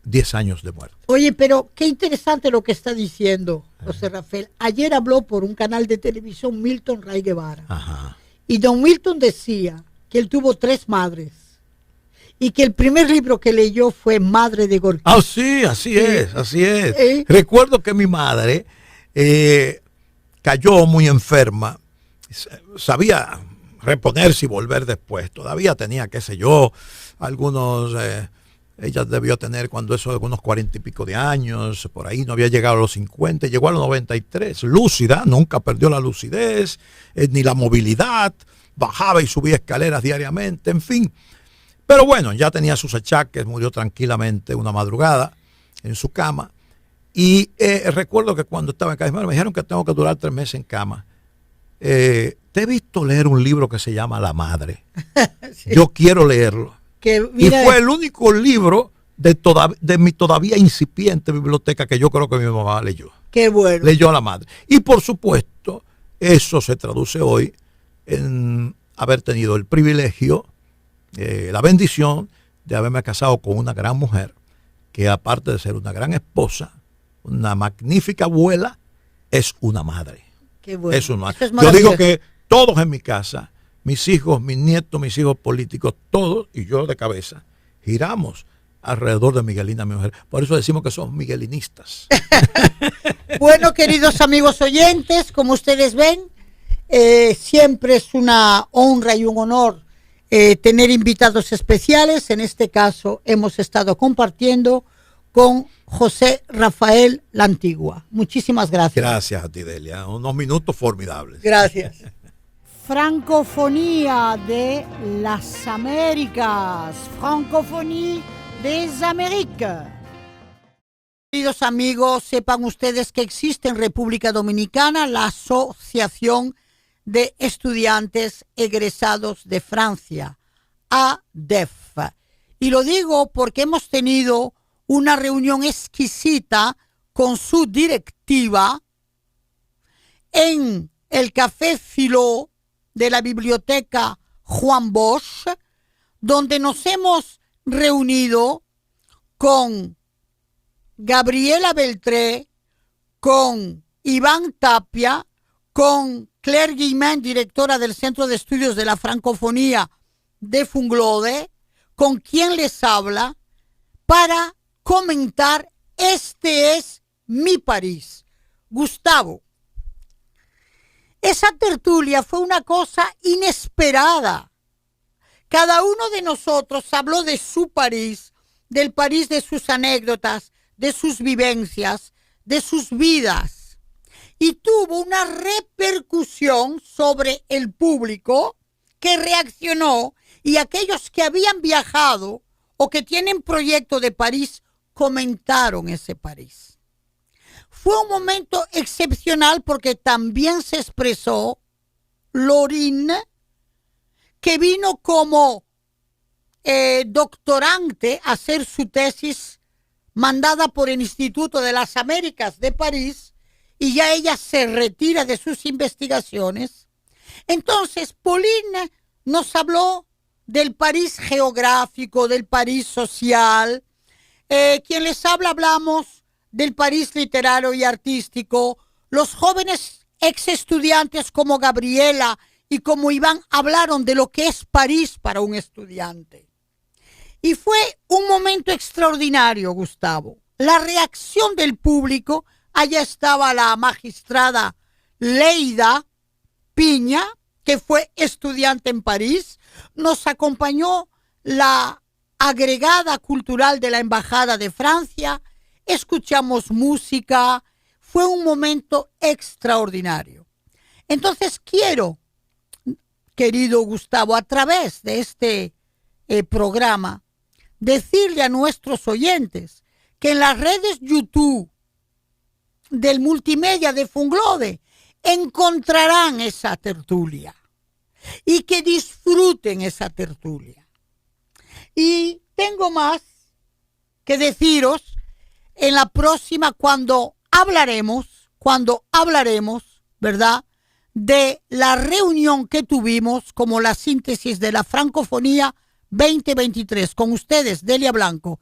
10 años de muerte. Oye, pero qué interesante lo que está diciendo José Rafael. Ayer habló por un canal de televisión Milton Ray Guevara. Ajá. Y don Milton decía que él tuvo 3 madres. Y que el primer libro que leyó fue Madre de Gorky. Ah, sí, así es, así es. ¿Eh? Recuerdo que mi madre cayó muy enferma, sabía reponerse y volver después. Todavía tenía, qué sé yo, algunos, ella debió tener cuando eso, algunos 40 y pico de años, por ahí no había llegado a los 50, llegó a los 93, lúcida, nunca perdió la lucidez, ni la movilidad, bajaba y subía escaleras diariamente, en fin. Pero bueno, ya tenía sus achaques, murió tranquilamente una madrugada en su cama. Y recuerdo que cuando estaba en casa, me dijeron que tengo que durar 3 meses en cama. Te he visto leer un libro que se llama La Madre. Sí. Yo quiero leerlo. Y fue el único libro de mi todavía incipiente biblioteca que yo creo que mi mamá leyó. Qué bueno. Leyó a La Madre. Y por supuesto, eso se traduce hoy en haber tenido el privilegio, la bendición de haberme casado con una gran mujer que, aparte de ser una gran esposa, una magnífica abuela, es una madre. Qué bueno. Es una Eso es Yo maravilloso. digo que todos en mi casa, mis hijos, mis nietos, mis hijos políticos, todos, y yo de cabeza, giramos alrededor de Miguelina, mi mujer. Por eso decimos que somos miguelinistas. Bueno, queridos amigos oyentes, como ustedes ven, siempre es una honra y un honor tener invitados especiales. En este caso hemos estado compartiendo con José Rafael La Antigua. Muchísimas gracias. Gracias a ti, Delia. Unos minutos formidables. Gracias. Francofonía de las Américas. Francofonía des Amériques. Queridos amigos, sepan ustedes que existe en República Dominicana la Asociación de Estudiantes Egresados de Francia, ADEF. Y lo digo porque hemos tenido una reunión exquisita con su directiva en el Café Filó de la Biblioteca Juan Bosch, donde nos hemos reunido con Gabriela Beltré, con Iván Tapia, con Claire Guillemán, directora del Centro de Estudios de la Francofonía de Funglode, con quien les habla, para comentar Este es mi París. Gustavo, esa tertulia fue una cosa inesperada. Cada uno de nosotros habló de su París, del París de sus anécdotas, de sus vivencias, de sus vidas. Y tuvo una repercusión sobre el público que reaccionó, y aquellos que habían viajado o que tienen proyecto de París comentaron ese París. Fue un momento excepcional porque también se expresó Lorin, que vino como doctorante a hacer su tesis mandada por el Instituto de las Américas de París, y ya ella se retira de sus investigaciones. Entonces, Pauline nos habló del París geográfico, del París social. Quien les habla, hablamos del París literario y artístico. Los jóvenes ex estudiantes como Gabriela y como Iván hablaron de lo que es París para un estudiante. Y fue un momento extraordinario, Gustavo. La reacción del público, allá estaba la magistrada Leida Piña, que fue estudiante en París, nos acompañó la agregada cultural de la Embajada de Francia, escuchamos música, fue un momento extraordinario. Entonces quiero, querido Gustavo, a través de este programa, decirle a nuestros oyentes que en las redes YouTube del multimedia de Funglode encontrarán esa tertulia y que disfruten esa tertulia. Y tengo más que deciros en la próxima cuando hablaremos, ¿verdad?, de la reunión que tuvimos como la síntesis de la Francofonía 2023. Con ustedes, Delia Blanco.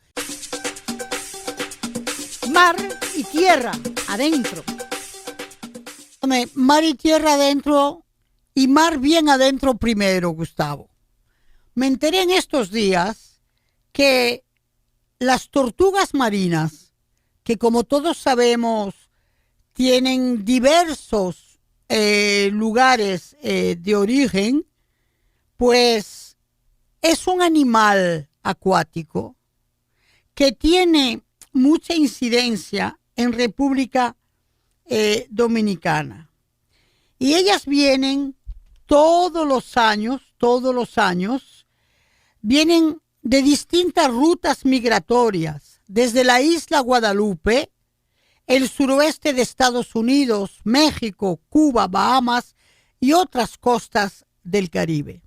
Mar y tierra adentro. Mar y tierra adentro, y mar bien adentro primero, Gustavo. Me enteré en estos días que las tortugas marinas, que como todos sabemos tienen diversos lugares de origen, pues es un animal acuático que tiene mucha incidencia en República Dominicana. Y ellas vienen todos los años, vienen de distintas rutas migratorias, desde la isla Guadalupe, el suroeste de Estados Unidos, México, Cuba, Bahamas y otras costas del Caribe.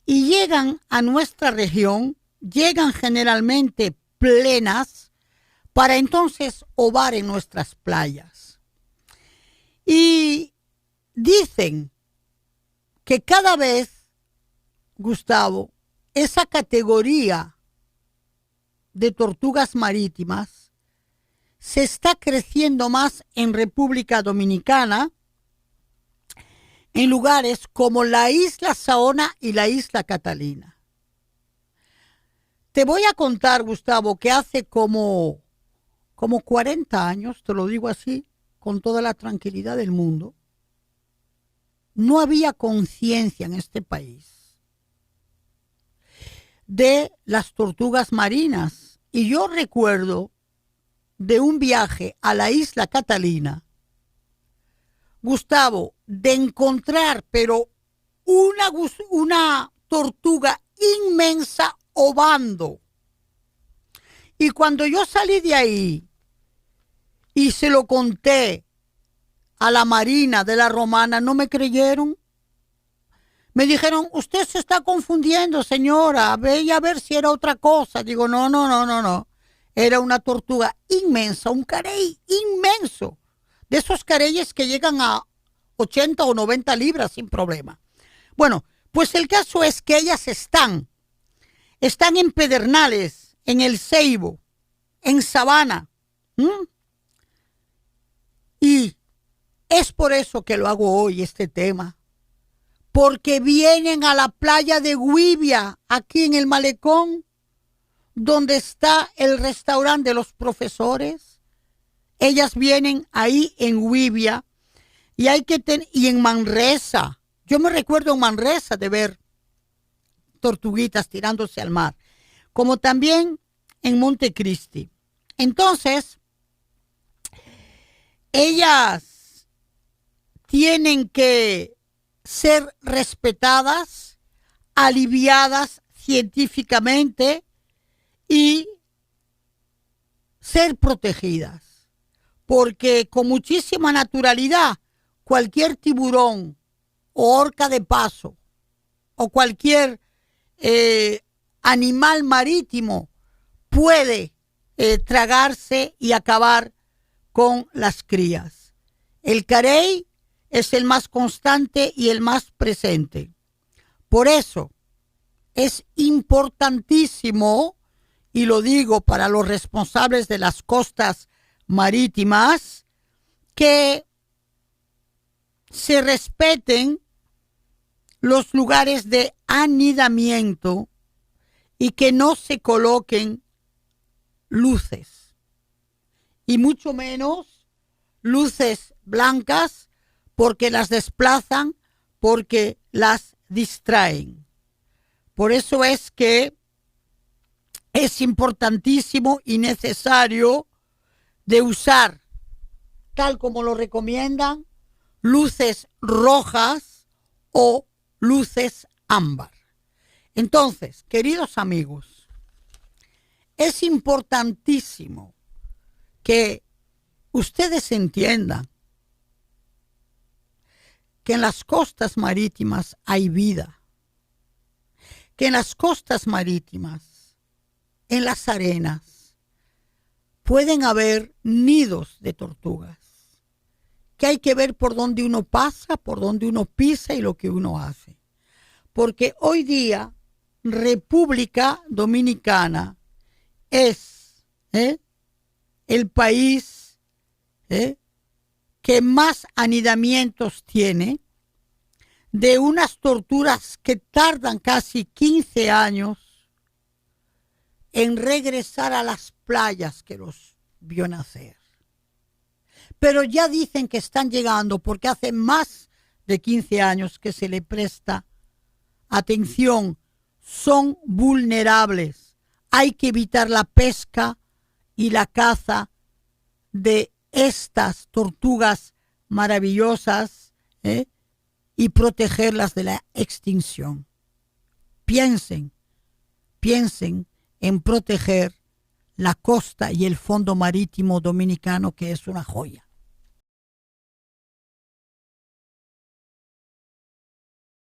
Y llegan a nuestra región, llegan generalmente plenas, para entonces ovar en nuestras playas. Y dicen que cada vez, Gustavo, esa categoría de tortugas marítimas se está creciendo más en República Dominicana, en lugares como la isla Saona y la isla Catalina. Te voy a contar, Gustavo, que hace como 40 años, te lo digo así, con toda la tranquilidad del mundo, no había conciencia en este país de las tortugas marinas. Y yo recuerdo de un viaje a la isla Catalina, Gustavo, de encontrar, pero una tortuga inmensa ovando. Y cuando yo salí de ahí y se lo conté a la Marina de la Romana, no me creyeron. Me dijeron, usted se está confundiendo, señora, ve a ver si era otra cosa. Digo, no. Era una tortuga inmensa, un carey inmenso. De esos careyes que llegan a 80 o 90 libras sin problema. Bueno, pues el caso es que ellas están en Pedernales, en El Ceibo, en Sabana. Y es por eso que lo hago hoy, este tema. Porque vienen a la playa de Güibia, aquí en el Malecón, donde está el restaurante de los profesores. Ellas vienen ahí en Güibia y y en Manresa. Yo me recuerdo en Manresa de ver tortuguitas tirándose al mar, como también en Montecristi. Entonces, ellas tienen que ser respetadas, aliviadas científicamente y ser protegidas, porque con muchísima naturalidad cualquier tiburón o orca de paso o cualquier animal marítimo puede tragarse y acabar con las crías. El carey es el más constante y el más presente. Por eso es importantísimo, y lo digo para los responsables de las costas marítimas, que se respeten los lugares de anidamiento y que no se coloquen luces, y mucho menos luces blancas, porque las desplazan, porque las distraen. Por eso es que es importantísimo y necesario de usar, tal como lo recomiendan, luces rojas o luces ámbar. Entonces, queridos amigos, es importantísimo que ustedes entiendan que en las costas marítimas hay vida, que en las costas marítimas, en las arenas, pueden haber nidos de tortugas, que hay que ver por dónde uno pasa, por dónde uno pisa y lo que uno hace. Porque hoy día República Dominicana es el país que más anidamientos tiene, de unas tortugas que tardan casi 15 años en regresar a las playas que los vio nacer. Pero ya dicen que están llegando porque hace más de 15 años que se le presta atención. Son vulnerables. Hay que evitar la pesca y la caza de estas tortugas maravillosas y protegerlas de la extinción. Piensen en proteger la costa y el fondo marítimo dominicano, que es una joya.